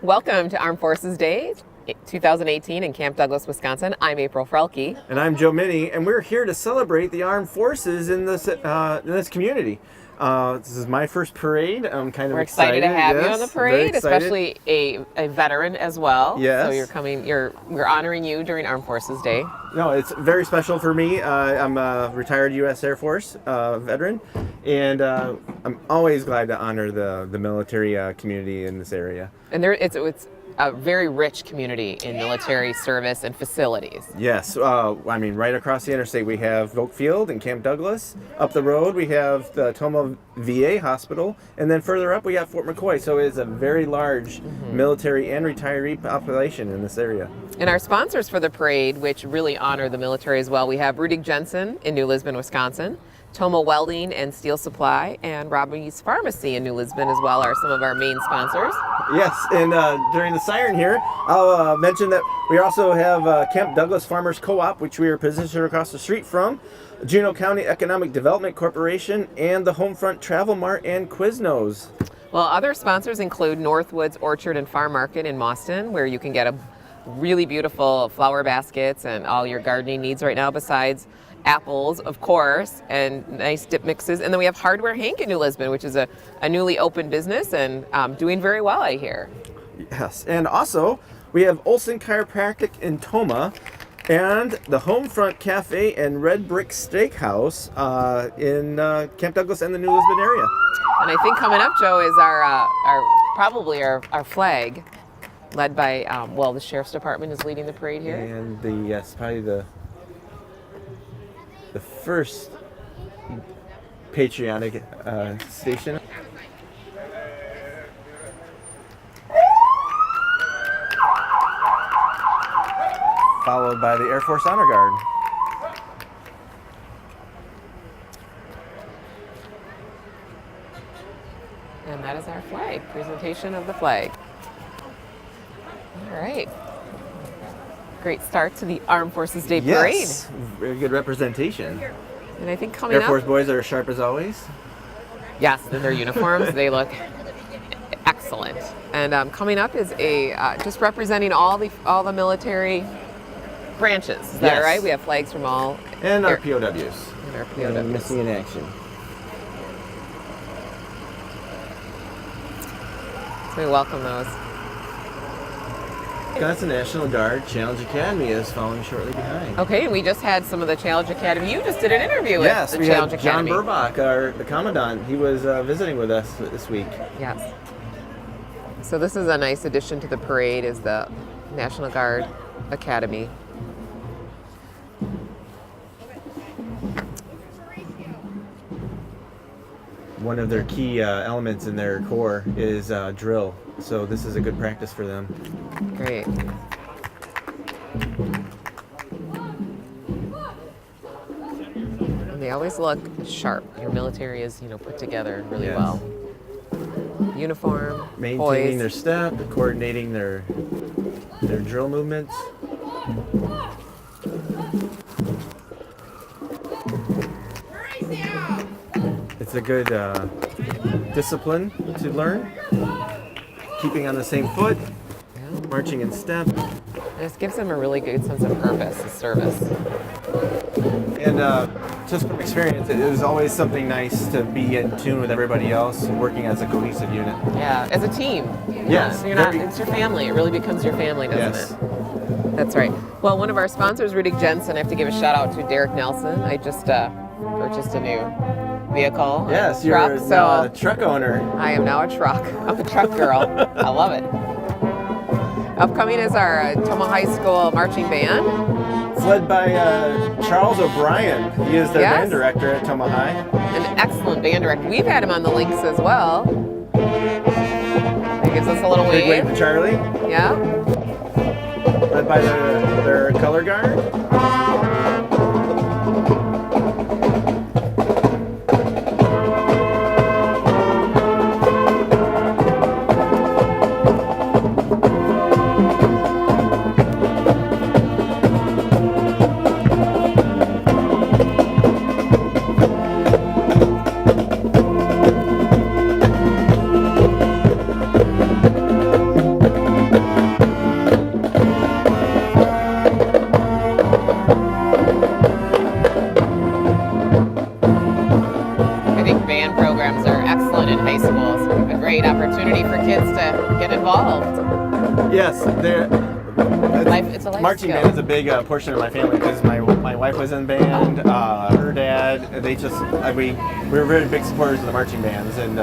Welcome to Armed Forces Day 2018 in Camp Douglas, Wisconsin. I'm April Frelke. And I'm Joe Minney, and we're here to celebrate the armed forces in this community. This is my first parade. I'm kind of excited. We're excited to have you yes, on the parade, especially a veteran as well. Yes. So we're honoring you during Armed Forces Day. No, it's very special for me. I'm a retired U.S. Air Force veteran, and I'm always glad to honor the military community in this area. And it's a very rich community in military service and facilities. Yes, right across the interstate we have Oak Field and Camp Douglas. Up the road we have the Toma VA Hospital, and then further up we have Fort McCoy. So it's a very large military and retiree population in this area. And our sponsors for the parade, which really honor the military as well, we have Rudig Jensen in New Lisbon, Wisconsin, Toma Welding and Steel Supply, and Robbie's Pharmacy in New Lisbon as well are some of our main sponsors. Yes, and during the siren here, I'll mention that we also have Camp Douglas Farmers Co-op, which we are positioned across the street from, Juneau County Economic Development Corporation, and the Homefront Travel Mart and Quiznos. Well, other sponsors include Northwoods Orchard and Farm Market in Mauston, where you can get a really beautiful flower baskets and all your gardening needs right now, besides apples, of course, and nice dip mixes. And then we have Hardware Hank in New Lisbon, which is a newly opened business and doing very well, I hear. Yes, and also we have Olson Chiropractic in Toma, and the Homefront Cafe and Red Brick Steakhouse in Camp Douglas and the New Lisbon area. And I think coming up, Joe, is our flag, led by the Sheriff's Department is leading the parade here. And probably the first patriotic station. Followed by the Air Force Honor Guard. And that is our flag, presentation of the flag. All right. Great start to the Armed Forces Day parade. Yes, very good representation. And I think coming Air up, Force boys are sharp as always. yes, in their uniforms, they look excellent. And coming up is just representing all the military branches. Is that Yes. right? We have flags from all. And our POWs. And our POWs. Missing in action. So we welcome those. Wisconsin National Guard Challenge Academy is following shortly behind. Okay, and we just had some of the Challenge Academy. You just did an interview with the we Challenge had Academy. John Burbach, the commandant. He was visiting with us this week. Yes. So this is a nice addition to the parade, is the National Guard Academy. One of their key elements in their core is drill. So this is a good practice for them. Great. And they always look sharp. Your military is, put together really Yes. well. Uniform, Maintaining their poise. step, coordinating their drill movements. It's a good discipline to learn. Keeping on the same foot, Yeah. marching in step. And this gives them a really good sense of purpose, of service. And just from experience, it was always something nice to be in tune with everybody else and working as a cohesive unit. Yeah, as a team. Yes, So it's your family. It really becomes your family, doesn't Yes. it? That's right. Well, one of our sponsors, Rudig Jensen, I have to give a shout out to Derek Nelson. I just purchased a new vehicle. Yes, a you're truck, so a truck owner. I am now a truck. I'm a truck girl. I love it. Upcoming is our Toma High School marching band. It's led by Charles O'Brien. He is their Yes. band director at Toma High. An excellent band director. We've had him on the links as well. He gives us a little Big wave wave. to Charlie. Yeah. Led by their color guard. involved. Yes, It's a life marching skill. band is a big portion of my family because my wife was in band. Her dad, we were very big supporters of the marching bands, and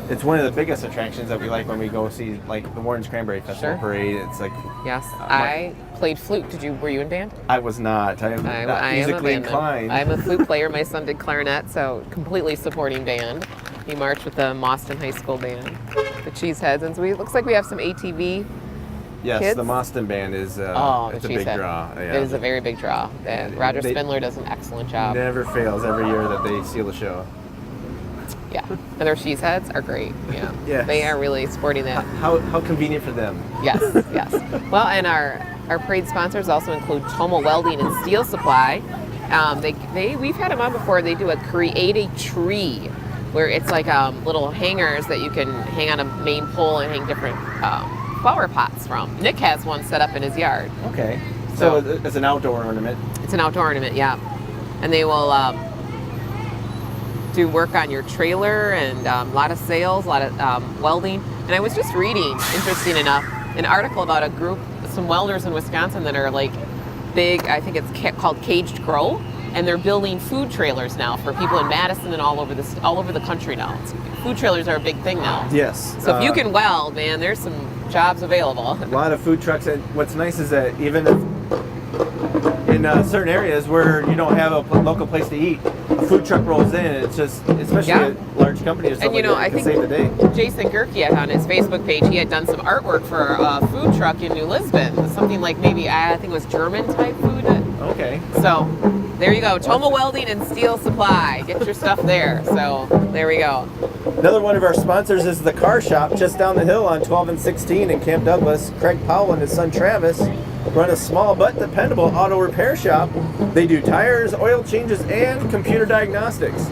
it's one of the biggest attractions that we like when we go see like the Warren's Cranberry Festival Sure. Parade. It's like Yes, I played flute. Were you in band? I was not. I am not I musically am a band inclined. I'm a flute player. My son did clarinet, so completely supporting band. He marched with the Mauston High School band, the Cheeseheads, and so it looks like we have some ATV. Yes, kids? the Mauston band is Oh, it's a the big Cheesehead. draw. Yeah. It is a very big draw. And Roger They- Spindler does an excellent job. Never fails every year that they steal the show. Yeah, and their Cheeseheads are great. Yeah, Yes. they are really sporting that. How convenient for them. Yes, yes. Well, and our parade sponsors also include Toma Welding and Steel Supply. We've had them on before. They do a create a tree, where it's like little hangers that you can hang on a main pole and hang different flower pots from. Nick has one set up in his yard. Okay. So- So it's an outdoor ornament. It's an outdoor ornament, yeah. And they will do work on your trailer and a lot of sales, a lot of welding. And I was just reading, interesting enough, an article about a group, some welders in Wisconsin that are like big, I think it's called Caged Grow, and they're building food trailers now for people in Madison and all over the country now. Food trailers are a big thing now. Yes. So if you can weld, man, there's some jobs available. A lot of food trucks, and what's nice is that even if in certain areas where you don't have a local place to eat, a food truck rolls in. It's just, especially Yeah. a large company or something And you know, like that, I it can save the day. think Jason Gerke had on his Facebook page, he had done some artwork for a food truck in New Lisbon. Something like maybe, I think it was German type food. Okay. So there you go, Toma Welding and Steel Supply. Get your stuff there. So there we go. Another one of our sponsors is the Car Shop just down the hill on 12 and 16 in Camp Douglas. Craig Powell and his son Travis run a small but dependable auto repair shop. They do tires, oil changes, and computer diagnostics.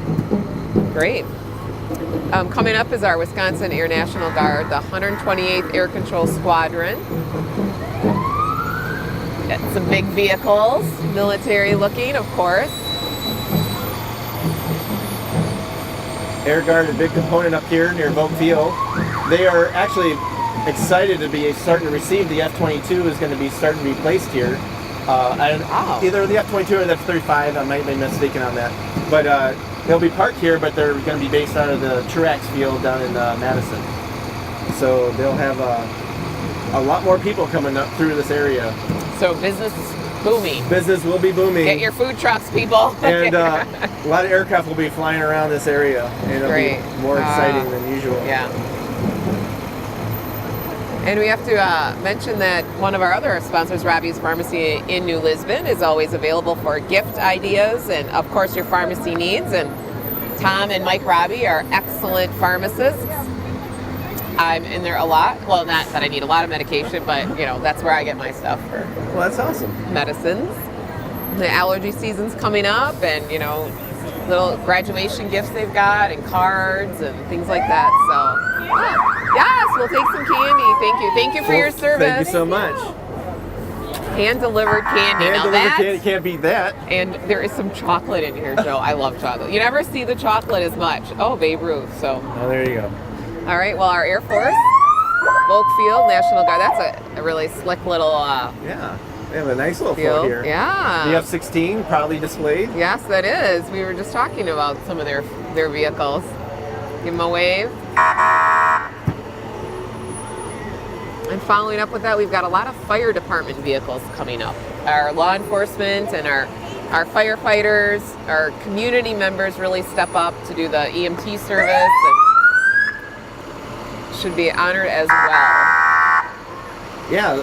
Great. Coming up is our Wisconsin Air National Guard, the 128th Air Control Squadron. Got some big vehicles, military looking, of course. Air Guard, a big component up here near Vogue Field. They are actually excited to be starting to receive the F-22 is going to be starting to be placed here. Either the F-22 or the F-35, I might be mistaken on that. But they'll be parked here, but they're going to be based out of the Truax field down in Madison. So they'll have a lot more people coming up through this area. So business is booming. Business will be booming. Get your food trucks, people. And a lot of aircraft will be flying around this area. And it'll Great. be more exciting than usual. Yeah. And we have to mention that one of our other sponsors, Robbie's Pharmacy in New Lisbon, is always available for gift ideas and, of course, your pharmacy needs. And Tom and Mike Robbie are excellent pharmacists. I'm in there a lot. Well, not that I need a lot of medication, but, you know, that's where I get my stuff for Well, that's awesome. medicines. The allergy season's coming up, and, you know, little graduation gifts they've got and cards and things like that. So, yes, we'll take some candy. Thank you for your service. Thank you so much. Hand-delivered candy. Now Hand-delivered that's, candy, can't beat that. and there is some chocolate in here, Joe. I love chocolate. You never see the chocolate as much. Oh, Babe Ruth. So, Oh, there you go. all right. Well, our Air Force, Volk Field, National Guard. That's a really slick little Yeah, they have a nice little field. float here. Yeah. The F-16 proudly displayed. Yes, that is. We were just talking about some of their vehicles. Give them a wave. And following up with that, we've got a lot of fire department vehicles coming up. Our law enforcement and our firefighters, our community members really step up to do the EMT service and should be honored as well. Yeah,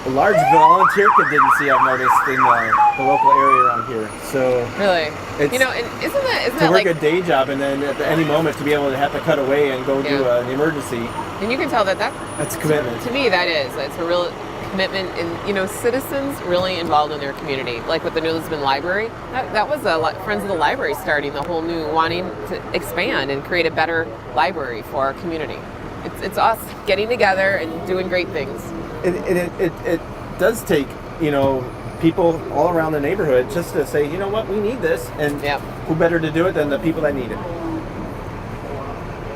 a large volunteer contingency I've noticed in the local area around here. So Really. It's- You know, and isn't to that work like, a day job and then at any moment to be able to have to cut away and go do Yeah. an emergency, and you can tell that that's commitment. to me, it's a real commitment, and you know, citizens really involved in their community. Like with the New Lisbon Library, that was Friends of the Library starting the whole new, wanting to expand and create a better library for our community. It's us getting together and doing great things. It does take, you know, people all around the neighborhood just to say, you know what, we need this, and Yep. who better to do it than the people that need it.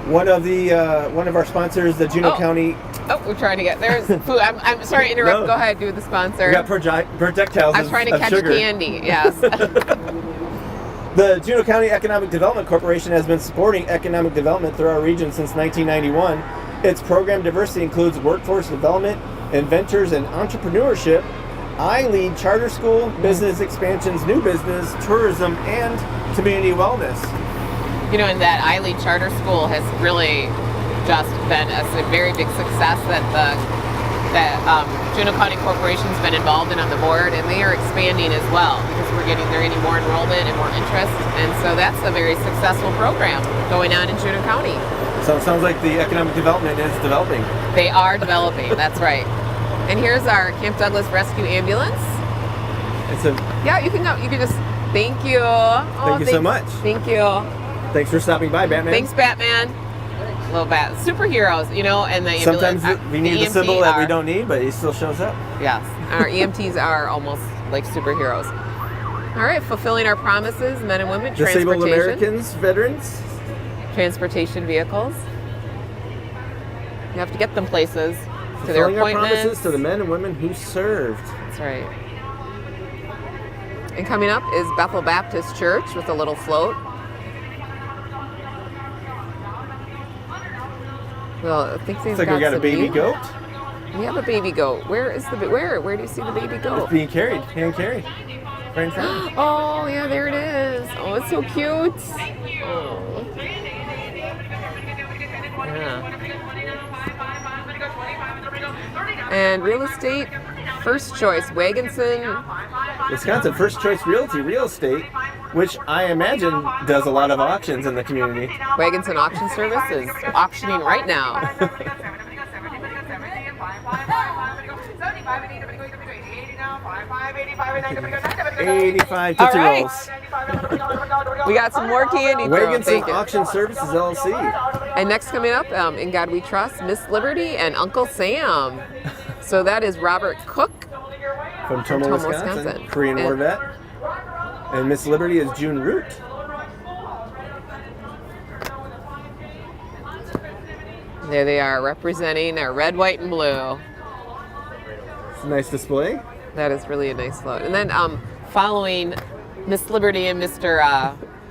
One of our sponsors, the Juneau Oh. County Oh, we're trying to get there's food. I'm sorry to interrupt. No. Go ahead, do the sponsor. We got projectiles I was trying to of catch sugar. candy. Yes. The Juneau County Economic Development Corporation has been supporting economic development through our region since 1991. Its program diversity includes workforce development, inventors, and entrepreneurship. I lead charter school, business expansions, new business, tourism, and community wellness. You know, and that I Lead Charter School has really just been a very big success that Juneau County Corporation's been involved in on the board, and they are expanding as well because they're getting more enrollment and more interest, and so that's a very successful program going on in Juneau County. So it sounds like the economic development is developing. They are developing. That's right. And here's our Camp Douglas Rescue Ambulance. Yeah, you can go. You can just thank you. Thank you so much. Thank you. Thanks for stopping by, Batman. Thanks, Batman. Little bat superheroes, you know, and the Sometimes we need the symbol that we don't need, but he still shows up. Yes, our EMTs are almost like superheroes. All right, fulfilling our promises, men and women, Disabled Americans, veterans, transportation vehicles. You have to get them places to their fulfilling our appointments. promises to the men and women who served. That's right. And coming up is Bethel Baptist Church with a little float. Well, I think they've Looks like we got a baby goat. We have a baby goat. Where is the where do you see the baby goat? It's being carried, hand carried, right in front. Oh yeah, there it is. Oh, it's so cute. Oh. Yeah. And real estate, first choice, Wagonson. Wisconsin First Choice Realty Real Estate, which I imagine does a lot of auctions in the community. Wagonson Auction Service is auctioning right now. 85 Tootsie All right. Rolls. We got some more candy. Wagonson Auction Services LLC. And next coming up, In God We Trust, Miss Liberty and Uncle Sam. So that is Robert Cook From Tomo, Wisconsin. Korean War vet. And Miss Liberty is June Root. There they are, representing our red, white, and blue. It's a nice display. That is really a nice float. And then following Miss Liberty and Mr.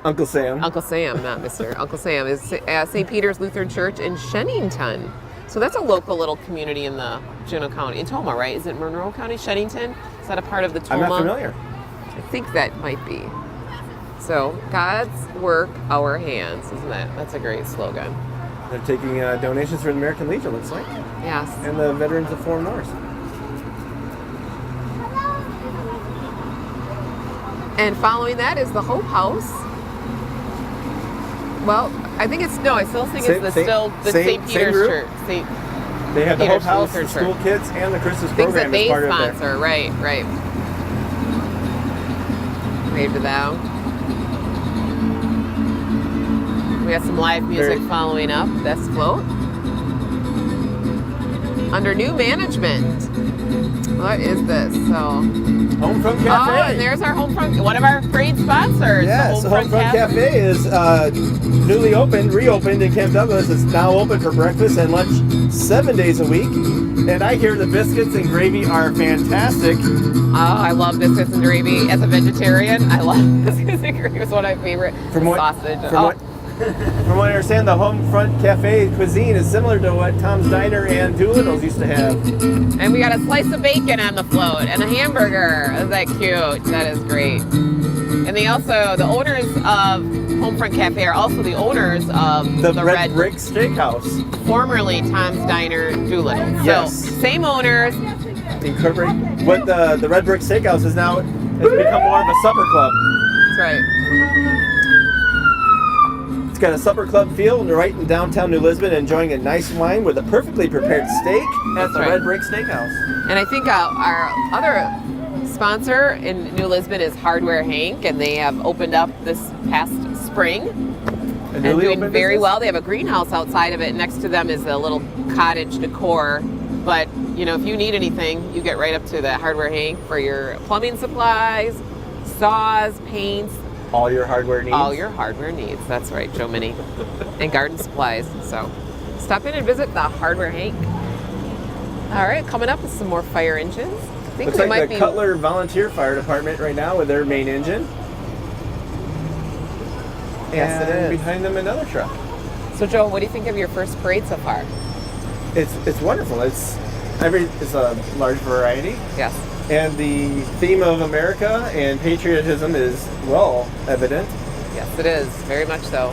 Uncle Sam. Uncle Sam, not Mr. Uncle Sam, is St. Peter's Lutheran Church in Shennington. So that's a local little community in the Juneau County, in Tomah, right? Is it Monroe County, Shennington? Is that a part of the Tomah? I'm not familiar. I think that might be. So, God's work, our hands, isn't that? That's a great slogan. They're taking donations for the American Legion, looks like. Yes. And the Veterans of Foreign Wars. And following that is the Hope House. Well, I think it's, no, I still think it's the St. Peter's Church. They have the Hope Peter's House, the Lutheran school Church. kids, and the Christmas Things that program they as part sponsor, of right. Wave to thou. We got some live music following up. That's float. Under new management. What is this? So Homefront Cafe. Oh, and there's our Homefront, one of our great sponsors. Yes, the Homefront Cafe is newly reopened in Camp Douglas. It's now open for breakfast and lunch 7 days a week. And I hear the biscuits and gravy are fantastic. Oh, I love biscuits and gravy. As a vegetarian, I love biscuits and gravy. It's one of my favorite. Sausage. From what I understand, the Homefront Cafe cuisine is similar to what Tom's Diner and Doolittle's used to have. And we got a slice of bacon on the float and a hamburger. Isn't that cute? That is great. And they also, the owners of Homefront Cafe are also the owners of the Red Brick Steakhouse. Formerly Tom's Diner, Doolittle. Yes. So, same owners. Incorporate what the Red Brick Steakhouse has now has become more of a supper club. That's right. It's got a supper club feel right in downtown New Lisbon, enjoying a nice wine with a perfectly prepared steak at the Red Brick Steakhouse. And I think our other sponsor in New Lisbon is Hardware Hank, and they have opened up this past spring and doing very well. They have a greenhouse outside of it. Next to them is a little cottage decor. But, you know, if you need anything, you get right up to the Hardware Hank for your plumbing supplies, saws, paints. All your hardware needs. All your hardware needs. That's right, Joe Minney. And garden supplies. So stop in and visit the Hardware Hank. All right, coming up with some more fire engines. I think Looks we like might the be. Cutler Volunteer Fire Department right now with their main engine. Yes, it And is. behind them another truck. So, Joe, what do you think of your first parade so far? It's wonderful. It's a large variety, Yes. and the theme of America and patriotism is well evident. Yes, it is. Very much so.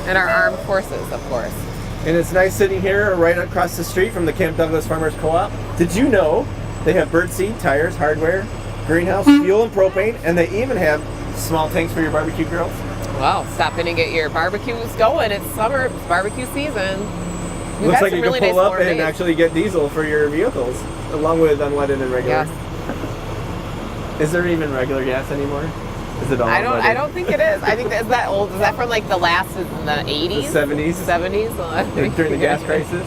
And our armed forces, of course. And it's nice sitting here right across the street from the Camp Douglas Farmers Co-op. Did you know they have birdseed, tires, hardware, greenhouse, fuel, and propane, and they even have small tanks for your barbecue grills? Wow, stop in and get your barbecues going. It's summer, it's barbecue season. We've Looks had like some you really can pull nice up warm and days. actually get diesel for your vehicles, along with unleaded and regular. Yes. Is there even regular gas anymore? Is it all I unleaded? don't think it is. I think is that old. Is that from like the last in the 80s? The 70s? 70s? During the gas crisis?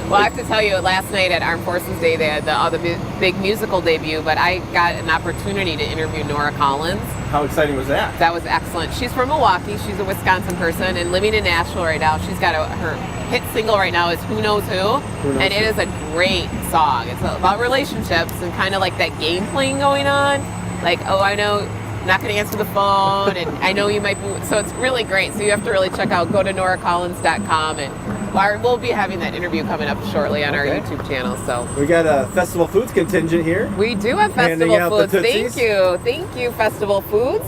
Well, I have to tell you, last night at Armed Forces Day, they had the big musical debut, but I got an opportunity to interview Nora Collins. How exciting was that? That was excellent. She's from Milwaukee. She's a Wisconsin person and living in Nashville right now. She's got her hit single right now is Who Knows Who? Knows And it Who? is a great song. It's about relationships and kind of like that game playing going on. Like, oh, I know I'm not going to answer the phone, and I know you might be. So it's really great. So you have to really check out, go to noracollins.com, and we'll be having that interview coming up shortly on our Okay. YouTube channel. So We got a Festival Foods contingent here. we do have Handing Festival out the Foods. Tootsies. Thank you, Festival Foods.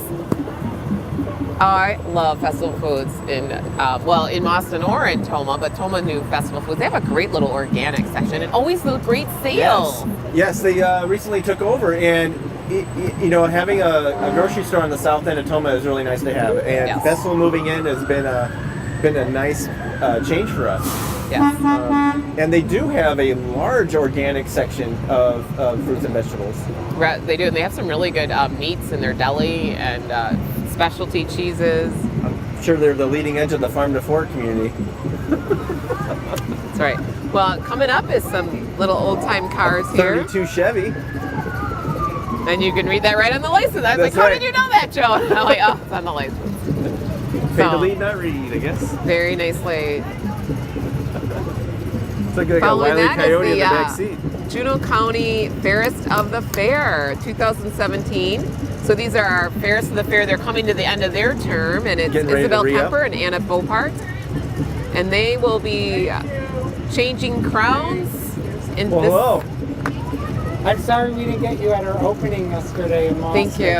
I love Festival Foods in Boston or in Toma, but Toma knew Festival Foods. They have a great little organic section and always the great sale. Yes, they recently took over, and having a grocery store on the south end of Toma is really nice to have. And Yes. Festival moving in has been a nice change for us. Yes. And they do have a large organic section of fruits and vegetables. They do, and they have some really good meats in their deli and specialty cheeses. I'm sure they're the leading edge of the farm to fork community. That's right. Well, coming up is some little old-time cars here. 32 Chevy. And you can read that right on the license. I was like, That's how right. did you know that, Joe? And I'm like, oh, it's on the license. Pay to So, lead, not read, I guess. very nicely. It's like a Following Wile E. that is Coyote in the the, back seat. Juneau County Fairest of the Fair 2017. So these are our Fairest of the Fair. They're coming to the end of their term, and it's Getting ready to Isabel re-up. Kemper and Anna Bopart. And they will be changing crowns in Well, this. hello. I'm sorry we didn't get you at our opening yesterday in Boston. Thank you.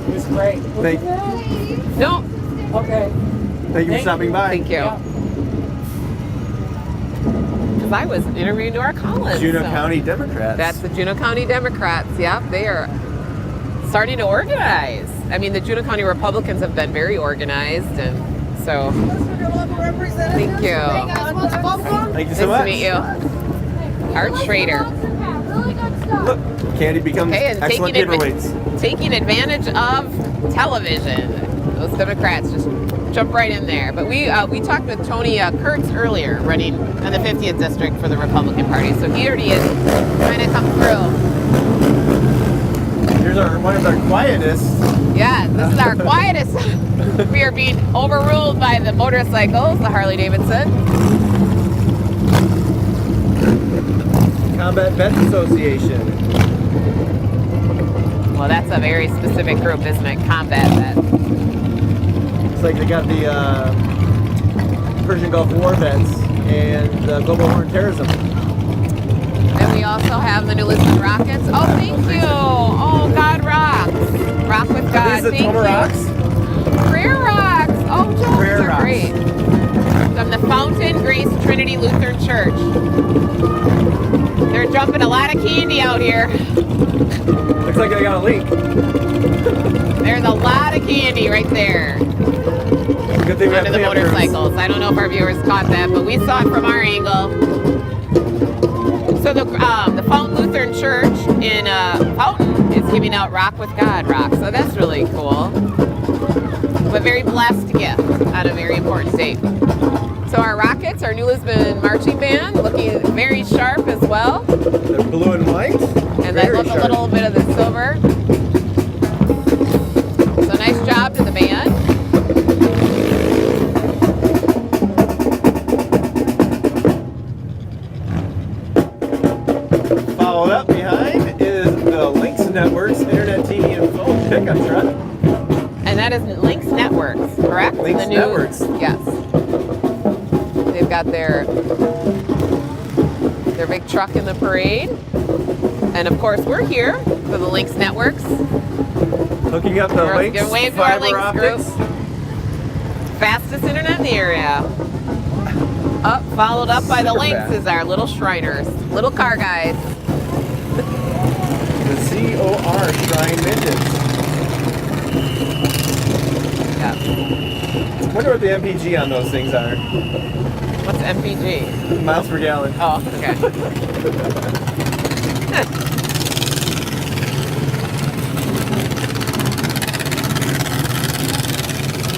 It was great. Thank No, Okay. you for stopping by. thank you. Yeah. Because I was interviewing Nora Collins. Juneau so County Democrats. That's the Juneau County Democrats. Yep, they are starting to organize. I mean, the Juneau County Republicans have been very organized, and so thank you. Thank you so Nice much. to meet you. Art Schrader. Look, candy becomes Okay, and excellent paperweights. taking advantage of television. Those Democrats just jump right in there. But we talked with Tony Kurtz earlier, running in the 50th district for the Republican Party. So he already is trying to come through. Here's one of our quietest. Yeah, this is our quietest. We are being overruled by the motorcycles, the Harley Davidson. Combat Vets Association. Well, that's a very specific group, isn't it? Combat Vet. It's like they got the Persian Gulf War vets and the Global War on Terrorism. And we also have the New Lisbon Rockets. Oh, thank you. Oh, God rocks. Rock with God. Are these the Thank Toma you. Rocks? Prayer rocks. Oh, Joe, Prayer these are rocks. great. From the Fountain Grace Trinity Lutheran Church. They're dumping a lot of candy out here. Looks like they got a leak. There's a lot of candy right there Good thing we have under the cleanup crews. motorcycles. I don't know if our viewers caught that, but we saw it from our angle. So the Fountain Lutheran Church in Fountain is giving out Rock with God rocks. So that's really cool. A very blessed gift on a very important date. So our Rockets, our New Lisbon marching band, looking very sharp as well. They're blue and white. And I Very love sharp. a little bit of the silver. So nice job to the band. followed up behind is the Lynx Networks Internet TV and Phone pickup truck. And that is Lynx Networks, correct? Lynx Networks. Yes. They've got their big truck in the parade. And of course, we're here for the Lynx Networks. Hooking up the Lynx Gonna wave to our fiber Lynx optics. group. Fastest internet in the area. Followed up by the Super Lynx fast. is our little Shriners, little car guys. The COR Shrine Midgets. Yeah. I wonder what the MPG on those things are. What's MPG? Miles per gallon. Oh, okay.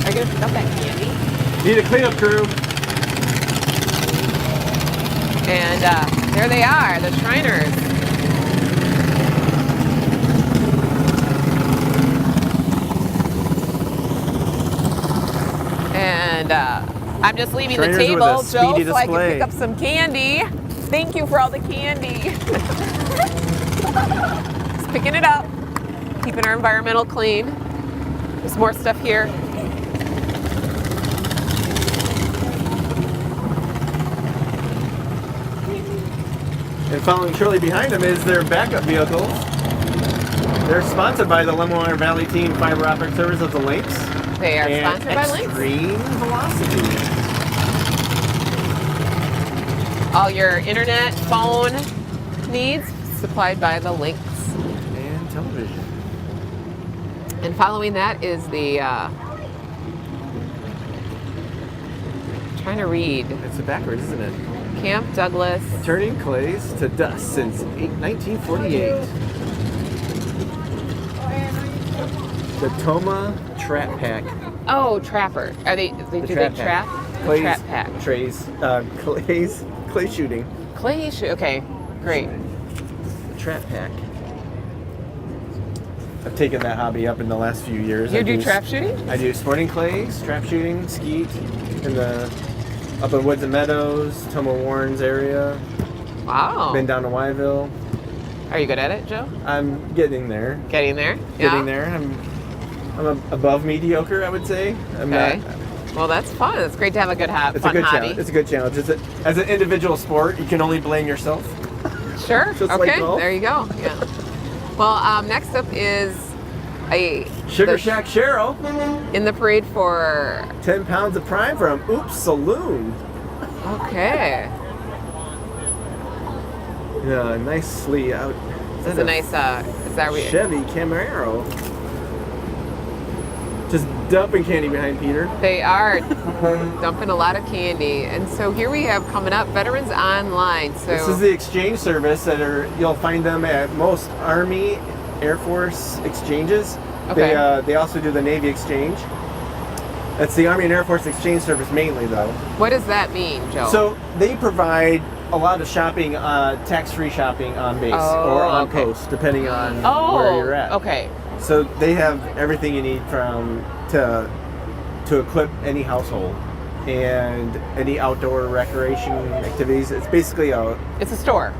Are you gonna pick up that candy? Need a cleanup crew. And there they are, the Shriners. And I'm just leaving Shriners the with table, a Joe, speedy so I can display. pick up some candy. Thank you for all the candy. Just picking it up, keeping our environmental clean. There's more stuff here. And following shortly behind them is their backup vehicles. They're sponsored by the Lemoore Valley Team Fiber Optic Service of the Lynx. They are and sponsored by Lynx. Extreme Velocity. All your internet, phone needs supplied by the Lynx. And television. And following that is the, trying to read, It's the backwards, isn't it? Camp Douglas. Turning clays to dust since 1948. The Toma Trap Pack. Oh, Trapper. Are do they Trap trap? Pack. The Clays, Trap Pack. trays, clay shooting. Okay, great. The Trap Pack. I've taken that hobby up in the last few years. You do trap shooting? I do sporting clays, trap shooting, skeet, up in Woods and Meadows, Toma Warren's area. Wow. Been down to Wyville. Are you good at it, Joe? I'm getting there. Getting there? Getting there. I'm above mediocre, I would say. I'm Okay. not. Well, that's fun. It's great to have a good It's a fun good hobby. challenge. It's a good challenge. As an individual sport, you can only blame yourself. Sure. Just like Okay. golf. There you go. Yeah. Well, next up is Sugar the- Shack Cheryl, in the parade for. 10 pounds of prime from Oops Saloon. Okay. Yeah, nicely out. It's a nice. Is that we? Chevy Camaro. Just dumping candy behind Peter. They are dumping a lot of candy, and so here we have coming up Veterans Online. So This is the exchange service you'll find them at most Army, Air Force exchanges. Okay. They also do the Navy exchange. That's the Army and Air Force exchange service mainly, though. what does that mean, Joe? So they provide a lot of shopping, tax-free shopping on base or on okay. post, depending on oh, where you're at. Okay. So they have everything you need to equip any household and any outdoor recreation activities. It's basically It's a store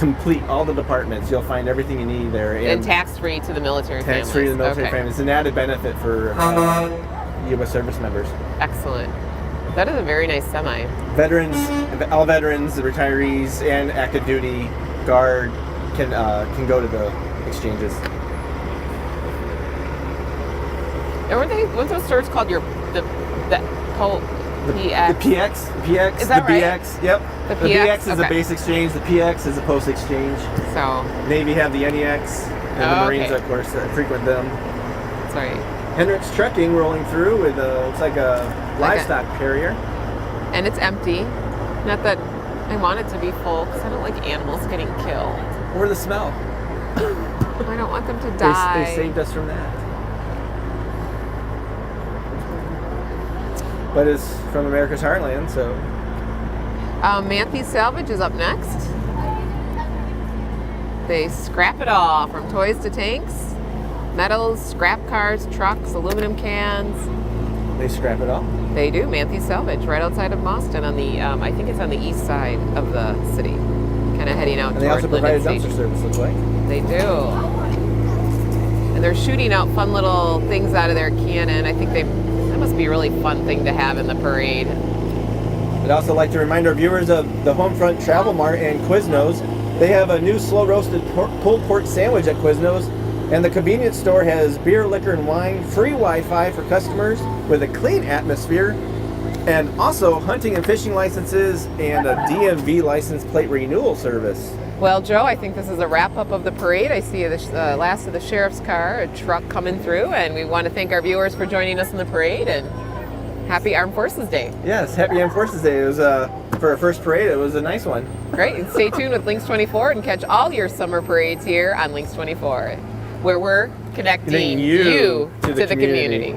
complete all the departments. You'll find everything you need there, and tax-free to the military families. tax-free to the military Okay. families. It's an added benefit for U.S. service members. Excellent. That is a very nice semi. Veterans, all veterans, the retirees, and active duty guard can go to the exchanges. And weren't those stores called the PX? The PX, Is that the right? BX, yep. The The PX, BX is a okay. base exchange, the PX is a post exchange. So, Navy have the NEX, and the Oh, Marines, okay. of course, frequent them. sorry. Hendricks Trucking rolling through with looks like a livestock carrier. And it's empty. Not that I want it to be full, because I don't like animals getting killed. Or the smell. I don't want them to They die. saved us from that. But it's from America's Heartland, so Manthe Salvage is up next. They scrap it all, from toys to tanks, metals, scrap cars, trucks, aluminum cans. they scrap it all. They do, Manthe Salvage, right outside of Boston on the, I think it's on the east side of the city, kind of heading out And they also toward provide a Linden dumpster Station. service, looks like. They do. And they're shooting out fun little things out of their cannon. I think that must be a really fun thing to have in the parade. I'd also like to remind our viewers of the Homefront Travel Mart and Quiznos. They have a new slow roasted pulled pork sandwich at Quiznos, and the convenience store has beer, liquor, and wine, free Wi-Fi for customers with a clean atmosphere, and also hunting and fishing licenses and a DMV license plate renewal service. Well, Joe, I think this is a wrap-up of the parade. I see the last of the sheriff's car, a truck coming through, and we want to thank our viewers for joining us in the parade, and happy Armed Forces Day. Yes, happy Armed Forces Day. It was, for our first parade, it was a nice one. Great, and stay tuned with Links 24 and catch all your summer parades here on Links 24, where we're connecting you to the community.